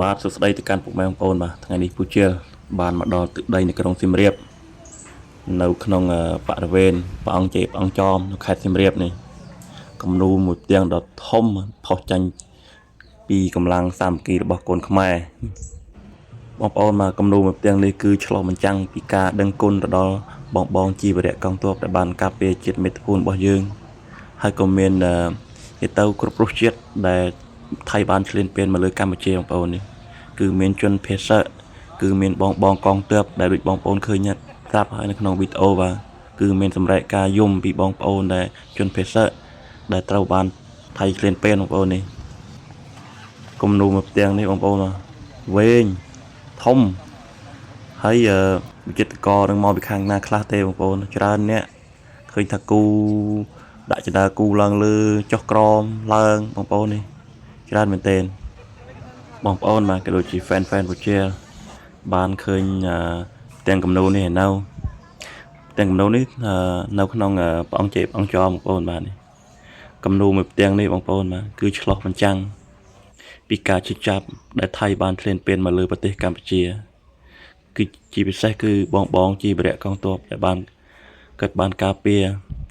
បាទសួស្តីទៅកាន់ពុកម៉ែបងប្អូនបាទថ្ងៃនេះពូជិលបានមកដល់ទឹកដីនៅក្រុងសៀមរាបនៅក្នុងបរិវេណព្រះអង្គជេព្រះអង្គចោមនៅខេត្តសៀមរាបនេះគំនូរមួយផ្ទាំងដ៏ធំផុសចេញពីកម្លាំងសាមគ្គីរបស់កូនខ្មែរបងប្អូនមកគំនូរមួយផ្ទាំងនេះគឺឆ្លុះបញ្ចាំងពីការដឹងគុណទៅដល់បងជីវរៈកងទ័ពដែលបានការពារជាតិមាតុភូមិរបស់យើងហើយក៏មានទៅគ្រប់រសជាតិដែលថៃបានឈ្លានពានមកលើកម្ពុជាបងប្អូននេះគឺមានជនភេសជ្ជគឺមានបងកងទ័ពដែលដូចបងប្អូនឃើញប្រាប់ហើយនៅក្នុងវីដេអូបាទគឺមានសម្រែកការយំពីបងប្អូនដែលជនភេសជ្ជដែលត្រូវបានថៃឈ្លានពានបងប្អូននេះគំនូរមួយផ្ទាំងនេះបងប្អូនវែងធំហើយវិចិត្រករនឹងមកពីខាងណាខ្លះទេបងប្អូនច្រើនអ្នកឃើញថាគូដាក់ចដាគូឡើងលើចុះក្រមឡើងបងប្អូននេះច្រើនមែនទែនបងប្អូនបាទក៏ដូចជា fan ពូជាបានឃើញផ្ទាំងគំនូរនេះនៅផ្ទាំងគំនូរនេះនៅក្នុងព្រះអង្គជេព្រះអង្គចោមបងប្អូនបាទនេះគំនូរមួយផ្ទាំងនេះបងប្អូនបាទគឺឆ្លោះបញ្ចាំងពីការជិះចាប់ដែលថៃបានឈ្លានពានមកលើប្រទេសកម្ពុជាគឺជាពិសេសគឺបងជីវរៈកងទ័ពដែលបានការពារ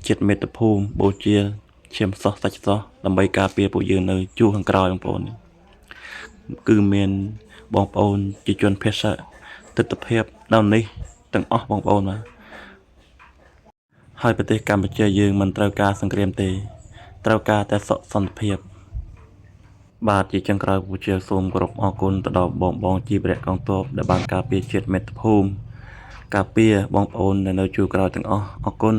ជាតិមាតុភូមិបូជាឈាមសោះសាច់សោះដើម្បីការពារពួកយើងនៅជួរខាងក្រោយបងប្អូនគឺមានបងប្អូនជាជនភេសជ្ជទិដ្ឋភាពនៅនេះទាំងអស់បងប្អូនបាទហើយប្រទេសកម្ពុជាយើងមិនត្រូវការសង្គ្រាមទេត្រូវការតែសុខសន្តិភាពបាទជាចុងក្រោយពូជាសូមគោរពអរគុណទៅដល់បងជីវរៈកងទ័ពដែលបានការពារជាតិមាតុភូមិការពារបងប្អូនដែលនៅជួរក្រោយទាំងអស់អរគុណ